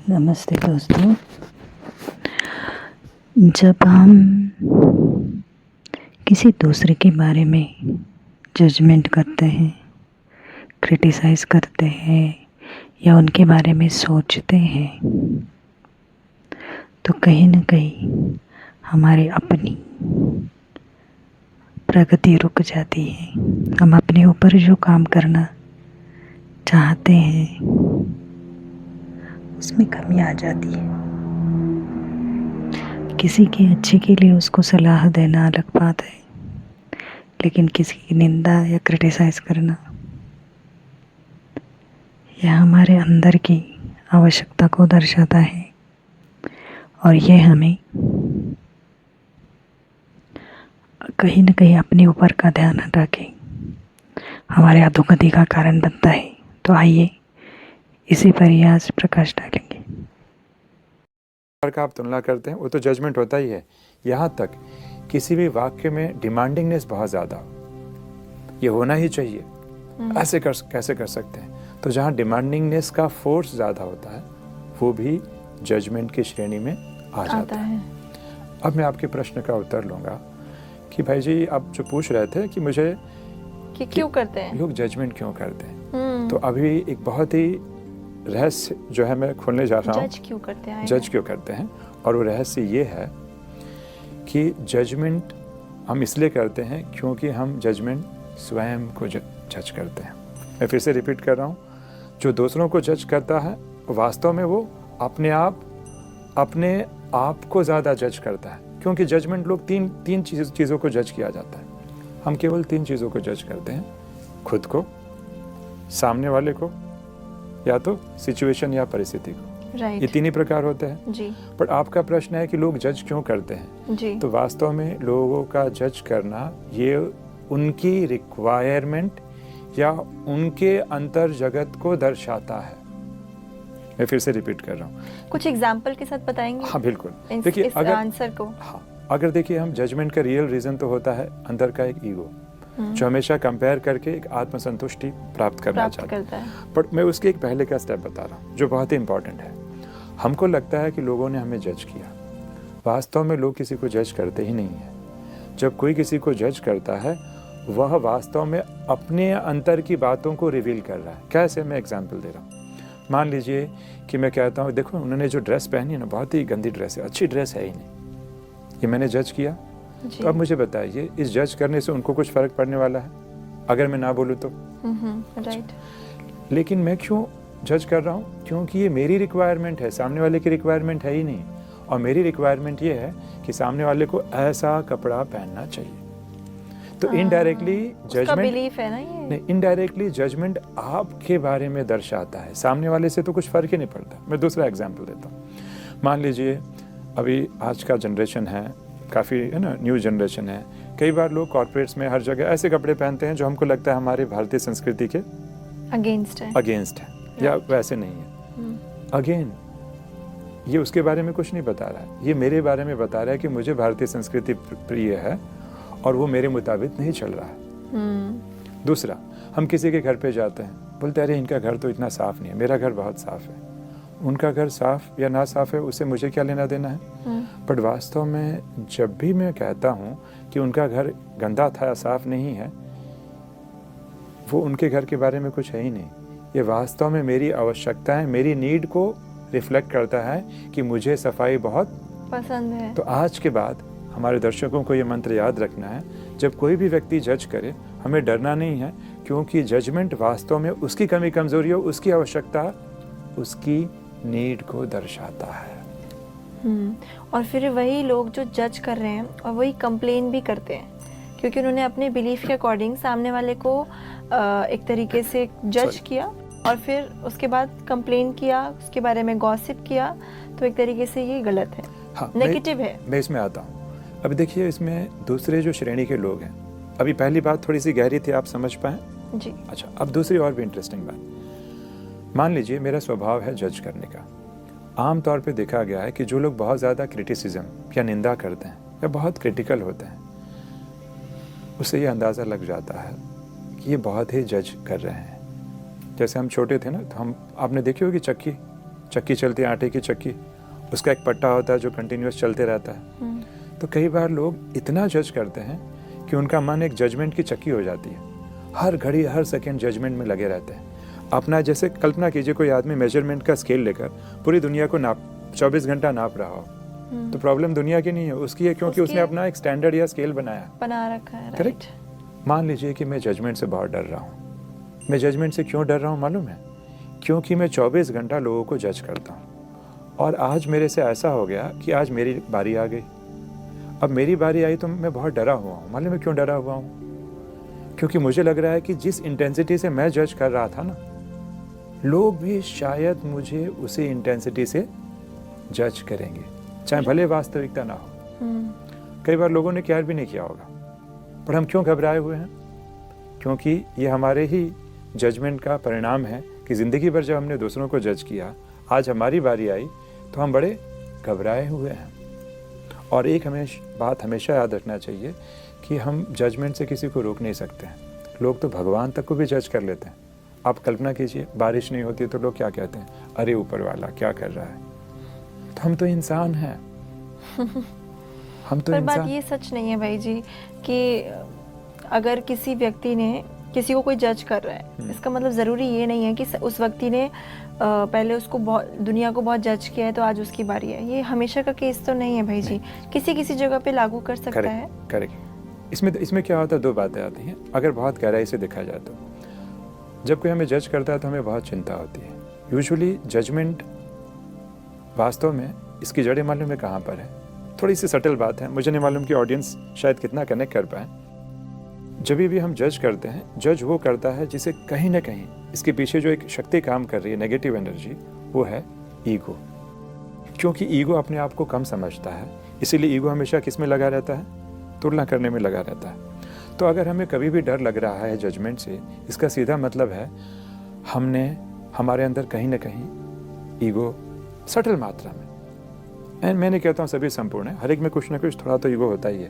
नमस्ते दोस्तों। जब हम किसी दूसरे के बारे में जजमेंट करते हैं, क्रिटिसाइज़ करते हैं या उनके बारे में सोचते हैं, तो कहीं न कहीं हमारी अपनी प्रगति रुक जाती है। हम अपने ऊपर जो काम करना चाहते हैं उसमें कमी आ जाती है। किसी के अच्छे के लिए उसको सलाह देना अलग बात है, लेकिन किसी की निंदा या क्रिटिसाइज़ करना यह हमारे अंदर की आवश्यकता को दर्शाता है और यह हमें कहीं न कहीं अपने ऊपर का ध्यान हटा के हमारे अधोगति का कारण बनता है। तो आइए इसी पर ही आज प्रकाश डालेंगे। का आप तुलना करते हैं वो तो जजमेंट होता ही है। यहाँ तक किसी भी वाक्य में डिमांडिंगनेस बहुत ज़्यादा हो, ये होना ही चाहिए, ऐसे कैसे कर सकते हैं। तो जहाँ डिमांडिंगनेस का फोर्स ज़्यादा होता है वो भी जजमेंट की श्रेणी में आ जाता है। अब मैं आपके प्रश्न का उत्तर लूँगा कि भाई जी आप जो पूछ रहे थे कि मुझे कि क्यों करते हैं लोग जजमेंट क्यों करते हैं, तो अभी एक बहुत ही रहस्य जो है मैं खोलने जा रहा हूँ। जज क्यों करते हैं? जज क्यों करते हैं, और वो रहस्य ये है कि जजमेंट हम इसलिए करते हैं क्योंकि हम जजमेंट स्वयं को जज करते हैं। मैं फिर से रिपीट कर रहा हूँ, जो दूसरों को जज करता है वास्तव में वो अपने आप को ज़्यादा जज करता है। क्योंकि जजमेंट लोग तीन चीज़ों को जज किया जाता है। हम केवल 3 चीज़ों को जज करते हैं, खुद को, सामने वाले को, या तो सिचुएशन या परिस्थिति को। राइट। ये 3 ही प्रकार होते हैं जी। पर आपका प्रश्न है कि लोग जज क्यों करते हैं जी। तो वास्तव में लोगों का जज करना ये उनकी रिक्वायरमेंट या उनके अंतर जगत को दर्शाता है। मैं फिर से रिपीट कर रहा हूँ, कुछ एग्जाम्पल के साथ बताएंगे? हाँ बिल्कुल। देखिए इस आंसर को। हाँ, अगर देखिए हम जजमेंट का रियल रीजन तो होता है अंदर का एक ईगो जो हमेशा कंपेयर करके एक आत्मसंतुष्टि प्राप्त करना चाहता है। बट मैं उसके एक पहले का स्टेप बता रहा हूँ जो बहुत ही इंपॉर्टेंट है। हमको लगता है कि लोगों ने हमें जज किया, वास्तव में लोग किसी को जज करते ही नहीं है। जब कोई किसी को जज करता है वह वास्तव में अपने अंतर की बातों को रिवील कर रहा है। कैसे, मैं एग्जाम्पल दे रहा हूँ। मान लीजिए कि मैं कहता हूँ देखो उन्होंने जो ड्रेस पहनी है ना बहुत ही गंदी ड्रेस है, अच्छी ड्रेस है ही नहीं, ये मैंने जज किया। तो अब मुझे बताइए इस जज करने से उनको कुछ फर्क पड़ने वाला है अगर मैं ना बोलूँ तो? राइट। लेकिन मैं क्यों जज कर रहा हूँ? क्योंकि ये मेरी रिक्वायरमेंट है, सामने वाले की रिक्वायरमेंट है ही नहीं। और मेरी रिक्वायरमेंट ये है कि सामने वाले को ऐसा कपड़ा पहनना चाहिए। तो इनडायरेक्टली जजमेंट बिलीफ है ना ये? नहीं, इनडायरेक्टली जजमेंट आपके बारे में दर्शाता है, सामने वाले से तो कुछ फर्क ही नहीं पड़ता। मैं दूसरा एग्जाम्पल देता हूँ। मान लीजिए अभी आज का जनरेशन है, काफ़ी है ना, न्यू जनरेशन है। कई बार लोग कॉर्पोरेट्स में हर जगह ऐसे कपड़े पहनते हैं जो हमको लगता है हमारे भारतीय संस्कृति के अगेंस्ट है या वैसे नहीं है। अगेन ये उसके बारे में कुछ नहीं बता रहा है, ये मेरे बारे में बता रहा है कि मुझे भारतीय संस्कृति प्रिय है और वो मेरे मुताबिक नहीं चल रहा है। दूसरा, हम किसी के घर पे जाते हैं, बोलते अरे इनका घर तो इतना साफ नहीं है, मेरा घर बहुत साफ है। उनका घर साफ या ना साफ है उससे मुझे क्या लेना देना है? बट वास्तव में जब भी मैं कहता हूँ कि उनका घर गंदा था या साफ नहीं है, वो उनके घर के बारे में कुछ है ही नहीं। ये वास्तव में मेरी आवश्यकताएं, मेरी नीड को रिफ्लेक्ट करता है कि मुझे सफाई बहुत पसंद है। तो आज के बाद हमारे दर्शकों को ये मंत्र याद रखना है, जब कोई भी व्यक्ति जज करे हमें डरना नहीं है, क्योंकि जजमेंट वास्तव में उसकी कमी कमजोरियों, उसकी आवश्यकता, उसकी नीड को दर्शाता है। और फिर वही लोग जो जज कर रहे हैं और वही कंप्लेन भी करते हैं क्योंकि उन्होंने अपने बिलीफ के अकॉर्डिंग सामने वाले को एक तरीके से जज किया और फिर उसके बाद कंप्लेन किया, उसके बारे में गॉसिप किया। तो एक तरीके से ये गलत है। हाँ, नेगेटिव है। मैं इसमें आता हूँ। अभी देखिए इसमें दूसरे जो श्रेणी के लोग हैं, अभी पहली बात थोड़ी सी गहरी थी, आप समझ पाए? जी। अच्छा, अब दूसरी और भी इंटरेस्टिंग बात। मान लीजिए मेरा स्वभाव है जज करने का। आम तौर पे देखा गया है कि जो लोग बहुत ज़्यादा क्रिटिसिज्म या निंदा करते हैं या बहुत क्रिटिकल होते हैं, उससे ये अंदाज़ा लग जाता है कि ये बहुत ही जज कर रहे हैं। जैसे हम छोटे थे ना, तो हम, आपने देखी होगी चक्की, चक्की चलती है, आटे की चक्की, उसका एक पट्टा होता है जो कंटिन्यूस चलते रहता है। तो कई बार लोग इतना जज करते हैं कि उनका मन एक जजमेंट की चक्की हो जाती है, हर घड़ी हर सेकेंड जजमेंट में लगे रहते हैं। अपना जैसे कल्पना कीजिए कोई आदमी मेजरमेंट का स्केल लेकर पूरी दुनिया को 24 घंटा नाप रहा हो, तो प्रॉब्लम दुनिया की नहीं है, उसकी है, क्योंकि उसने अपना एक स्टैंडर्ड या स्केल बना रखा है। करेक्ट। मान लीजिए कि मैं जजमेंट से बहुत डर रहा हूँ। मैं जजमेंट से क्यों डर रहा हूँ मालूम है? क्योंकि मैं 24 घंटा लोगों को जज करता हूँ, और आज मेरे से ऐसा हो गया कि आज मेरी बारी आ गई। अब मेरी बारी आई तो मैं बहुत डरा हुआ हूँ। मालूम है क्यों डरा हुआ हूँ? क्योंकि मुझे लग रहा है कि जिस इंटेंसिटी से मैं जज कर रहा था ना, लोग भी शायद मुझे उसी इंटेंसिटी से जज करेंगे, चाहे भले वास्तविकता ना हो। कई बार लोगों ने केयर भी नहीं किया होगा, पर हम क्यों घबराए हुए हैं? क्योंकि ये हमारे ही जजमेंट का परिणाम है कि ज़िंदगी भर जब हमने दूसरों को जज किया, आज हमारी बारी आई तो हम बड़े घबराए हुए हैं। और एक बात हमेशा याद रखना चाहिए कि हम जजमेंट से किसी को रोक नहीं सकते हैं। लोग तो भगवान तक को भी जज कर लेते हैं। आप कल्पना कीजिए, बारिश नहीं होती तो लोग क्या कहते हैं? अरे ऊपर वाला क्या कर रहा है? तो हम तो इंसान हैं। हम तो पर बात ये सच नहीं है भाई जी कि अगर किसी व्यक्ति ने किसी को कोई जज कर रहा है, इसका मतलब ज़रूरी ये नहीं है कि उस व्यक्ति ने पहले उसको दुनिया को बहुत जज किया है तो आज उसकी बारी है। ये हमेशा का केस तो नहीं है भाई जी, किसी किसी जगह पे लागू कर सकता है। करेक्ट। इसमें क्या होता है, दो बातें आती हैं। अगर बहुत गहराई से देखा जाए तो जब कोई हमें जज करता है तो हमें बहुत चिंता होती है। यूजुअली जजमेंट वास्तव में इसकी जड़ें मालूम है कहाँ पर है? थोड़ी सी सटल बात है, मुझे नहीं मालूम कि ऑडियंस शायद कितना कनेक्ट कर पाए। जब भी हम जज करते हैं, जज वो करता है जिसे कहीं ना कहीं इसके पीछे जो एक शक्ति काम कर रही है, नेगेटिव एनर्जी, वो है ईगो। क्योंकि ईगो अपने आप को कम समझता है, इसीलिए ईगो हमेशा किस में लगा रहता है? तुलना करने में लगा रहता है। तो अगर हमें कभी भी डर लग रहा है जजमेंट से, इसका सीधा मतलब है हमारे अंदर कहीं ना कहीं ईगो सटल मात्रा में, एंड मैं नहीं कहता हूँ सभी संपूर्ण है, हर एक में कुछ ना कुछ थोड़ा तो ईगो होता ही है।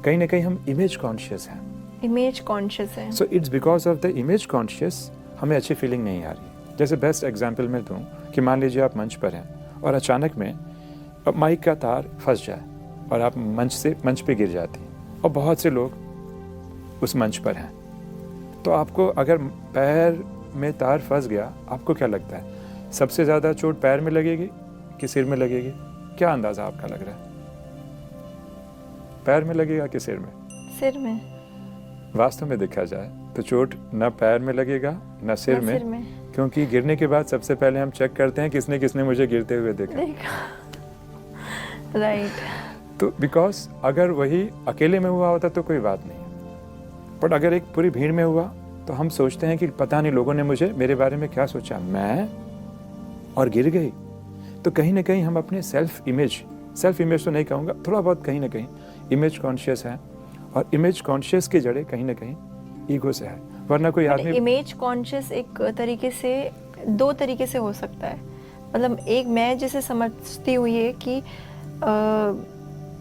कहीं ना कहीं हम इमेज कॉन्शियस हैं। इमेज कॉन्शियस है। So it's because of the image conscious हमें अच्छी फीलिंग नहीं आ रही। जैसे बेस्ट एग्जांपल मैं दूं कि मान लीजिए आप मंच पर हैं और अचानक में माइक का तार फंस जाए और आप मंच पे गिर जाती हैं और बहुत से लोग उस मंच पर हैं, तो आपको अगर पैर में तार फंस गया, आपको क्या लगता है सबसे ज़्यादा चोट पैर में लगेगी कि सिर में लगेगी? क्या अंदाज़ा आपका लग रहा है? पैर में लगेगा कि सिर में? सिर में। वास्तव में देखा जाए तो चोट न पैर में लगेगा न सिर में, क्योंकि गिरने के बाद सबसे पहले हम चेक करते हैं किसने किसने मुझे गिरते हुए देखा। राइट। तो बिकॉज अगर वही अकेले में हुआ होता तो कोई बात नहीं, बट अगर एक पूरी भीड़ में हुआ तो हम सोचते हैं कि पता नहीं लोगों ने मेरे बारे में क्या सोचा, मैं और गिर गई। तो कहीं ना कहीं हम अपने सेल्फ इमेज तो नहीं कहूँगा, थोड़ा बहुत कहीं ना कहीं इमेज कॉन्शियस है, और इमेज कॉन्शियस की जड़ें कहीं ना कहीं ईगो से है। वरना कोई आदमी इमेज कॉन्शियस एक तरीके से दो तरीके से हो सकता है। मतलब एक मैं जिसे समझती हूँ ये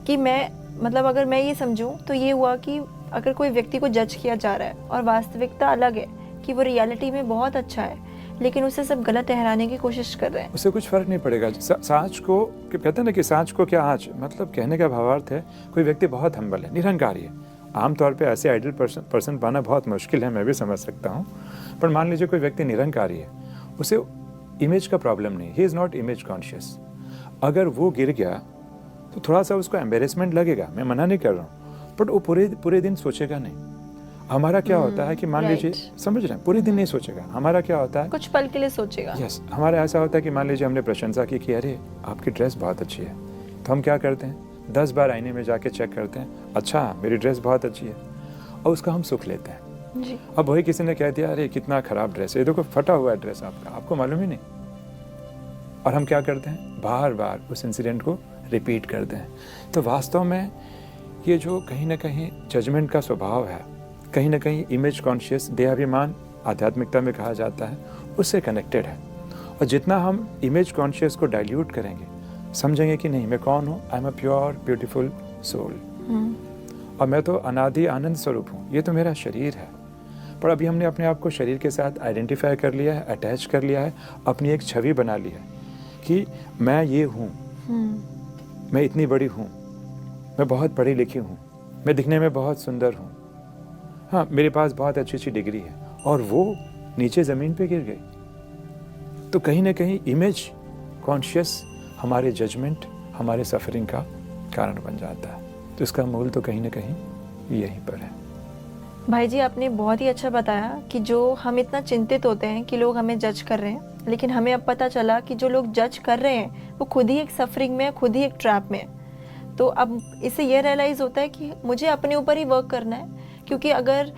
कि मैं मतलब अगर मैं ये समझूं तो ये हुआ कि अगर कोई व्यक्ति को जज किया जा रहा है और वास्तविकता अलग है कि वो रियलिटी में बहुत अच्छा है, लेकिन उसे सब गलत ठहराने की कोशिश कर रहे हैं, उससे कुछ फर्क नहीं पड़ेगा। सांच को कहते हैं ना कि सांच को क्या आँच, मतलब कहने का भावार्थ है कोई व्यक्ति बहुत हम्बल है, निरंकारी है। आमतौर पे ऐसे आइडियल पर्सन पाना बहुत मुश्किल है, मैं भी समझ सकता हूँ, पर मान लीजिए कोई व्यक्ति निरंकारी है, उसे इमेज का प्रॉब्लम नहीं, he is not image conscious. अगर वो गिर गया तो थोड़ा सा उसको एम्बेरसमेंट लगेगा, मैं मना नहीं कर रहा हूँ, बट वो पूरे दिन सोचेगा नहीं। हमारा क्या होता है कि मान लीजिए, समझ रहे हैं, पूरे दिन नहीं सोचेगा। हमारा क्या होता है, कुछ पल के लिए सोचेगा। यस, हमारा ऐसा होता है कि मान लीजिए हमने प्रशंसा की कि अरे आपकी ड्रेस बहुत अच्छी है, तो हम क्या करते हैं 10 बार आईने में जाके चेक करते हैं, अच्छा मेरी ड्रेस बहुत अच्छी है, और उसका हम सुख लेते हैं जी। अब वही किसी ने कह दिया अरे कितना खराब ड्रेस है, ये देखो फटा हुआ है ड्रेस आपका, आपको मालूम ही नहीं, और हम क्या करते हैं बार बार उस इंसिडेंट को रिपीट करते हैं। तो वास्तव में ये जो कहीं ना कहीं जजमेंट का स्वभाव है, कहीं ना कहीं इमेज कॉन्शियस, देहाभिमान आध्यात्मिकता में कहा जाता है, उससे कनेक्टेड है। और जितना हम इमेज कॉन्शियस को डाइल्यूट करेंगे, समझेंगे कि नहीं मैं कौन हूँ, I am a pure beautiful soul, और मैं तो अनादि आनंद स्वरूप हूँ, ये तो मेरा शरीर है। पर अभी हमने अपने आप को शरीर के साथ आइडेंटिफाई कर लिया है, अटैच कर लिया है, अपनी एक छवि बना ली है कि मैं ये हूँ, मैं इतनी बड़ी हूँ, मैं बहुत पढ़ी लिखी हूँ, मैं दिखने में बहुत सुंदर हूँ, हाँ मेरे पास बहुत अच्छी अच्छी डिग्री है, और वो नीचे ज़मीन पे गिर गई। तो कहीं ना कहीं इमेज कॉन्शियस हमारे जजमेंट, हमारे सफरिंग का कारण बन जाता है। तो इसका मूल तो कहीं ना कहीं यहीं पर है। भाई जी आपने बहुत ही अच्छा बताया कि जो हम इतना चिंतित होते हैं कि लोग हमें जज कर रहे हैं, लेकिन हमें अब पता चला कि जो लोग जज कर रहे हैं वो खुद ही एक सफरिंग में है, खुद ही एक ट्रैप में है। तो अब इससे ये रियलाइज़ होता है कि मुझे अपने ऊपर ही वर्क करना है, क्योंकि अगर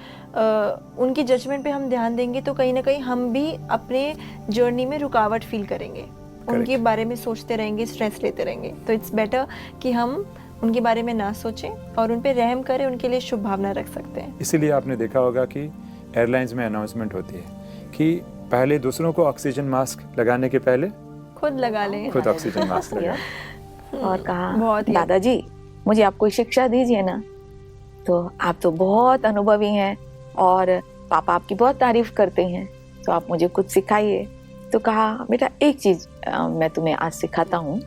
उनकी जजमेंट पे हम ध्यान देंगे तो कहीं ना कहीं हम भी अपने जर्नी में रुकावट फील करेंगे, उनके बारे में सोचते रहेंगे, स्ट्रेस लेते रहेंगे। तो इट्स बेटर कि हम उनके बारे में ना सोचें और उन पे रहम करें, उनके लिए शुभ भावना रख सकते हैं। इसीलिए आपने देखा होगा कि एयरलाइंस में अनाउंसमेंट होती है कि पहले दूसरों को ऑक्सीजन मास्क लगाने के पहले खुद लगा लें, खुद ऑक्सीजन मास्क लगाएं। और कहा बहुत ही दादाजी मुझे आप कोई शिक्षा दीजिए ना। तो आप तो बहुत अनुभवी हैं और पापा आपकी बहुत तारीफ करते हैं, तो आप मुझे कुछ सिखाइए। तो कहा बेटा एक चीज मैं तुम्हें आज सिखाता हूँ,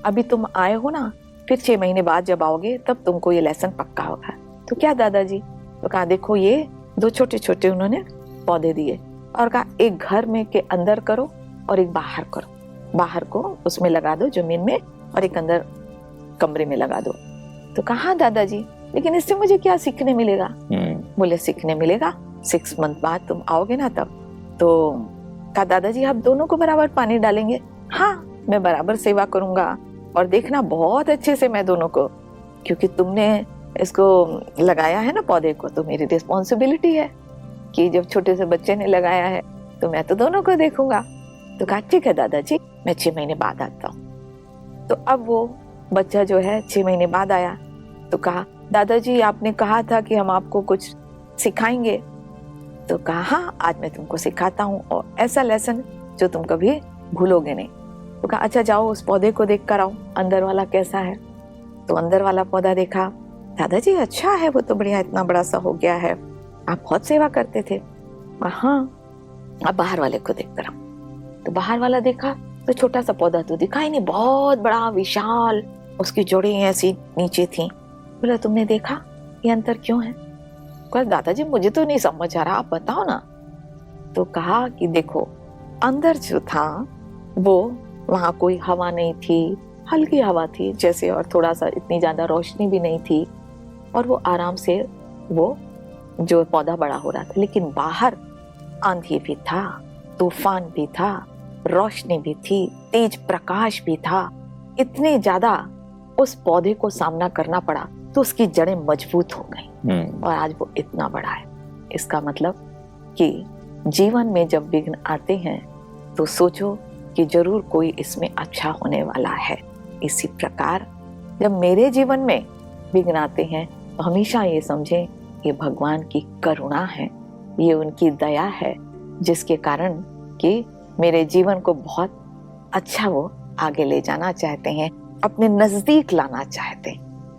अभी तुम आए हो ना, फिर 6 महीने बाद जब आओगे तब तुमको ये लेसन पक्का होगा। तो क्या दादाजी? तो कहा देखो ये 2 छोटे छोटे उन्होंने पौधे दिए और कहा एक घर में के अंदर करो और एक बाहर करो, बाहर को उसमें लगा दो जमीन में और एक अंदर कमरे में लगा दो। तो कहा दादाजी लेकिन इससे मुझे क्या सीखने मिलेगा? बोले सीखने मिलेगा 6 मंथ बाद तुम आओगे ना तब। तो कहा दादाजी आप दोनों को बराबर पानी डालेंगे? हाँ मैं बराबर सेवा करूंगा और देखना बहुत अच्छे से मैं दोनों को, क्योंकि तुमने इसको लगाया है ना पौधे को, तो मेरी रिस्पॉन्सिबिलिटी है कि जब छोटे से बच्चे ने लगाया है तो मैं तो दोनों को देखूंगा। तो कहा ठीक है दादाजी मैं 6 महीने बाद आता हूँ। तो अब वो बच्चा जो है 6 महीने बाद आया तो कहा दादाजी आपने कहा था कि हम आपको कुछ सिखाएंगे। तो कहा हाँ आज मैं तुमको सिखाता हूँ और ऐसा लेसन जो तुम कभी भूलोगे नहीं। तो कहा अच्छा जाओ उस पौधे को देख कर आओ अंदर वाला कैसा है। तो अंदर वाला पौधा देखा, दादाजी अच्छा है वो तो बढ़िया, इतना बड़ा सा हो गया है, आप बहुत सेवा करते थे। हाँ अब बाहर वाले को देख कर आओ। तो बाहर वाला देखा तो छोटा सा पौधा तो दिखा ही नहीं, बहुत बड़ा विशाल, उसकी जड़ें ऐसी नीचे थी। बोला तुमने देखा ये अंतर क्यों है? कहा दादाजी मुझे तो नहीं समझ आ रहा, आप बताओ ना। तो कहा कि देखो अंदर जो था वो वहां कोई हवा नहीं थी, हल्की हवा थी जैसे, और थोड़ा सा इतनी ज्यादा रोशनी भी नहीं थी और वो आराम से वो जो पौधा बड़ा हो रहा था। लेकिन बाहर आंधी भी था, तूफान भी था, रोशनी भी थी, तेज प्रकाश भी था, इतने ज्यादा उस पौधे को सामना करना पड़ा तो उसकी जड़ें मजबूत हो गई और आज वो इतना बड़ा है। इसका मतलब कि जीवन में जब विघ्न आते हैं तो सोचो कि जरूर कोई इसमें अच्छा होने वाला है। इसी प्रकार जब मेरे जीवन में विघ्न आते हैं तो हमेशा ये समझें ये भगवान की करुणा है, ये उनकी दया है, जिसके कारण कि मेरे जीवन को बहुत अच्छा वो आगे ले जाना चाहते हैं, अपने नजदीक लाना चाहते हैं।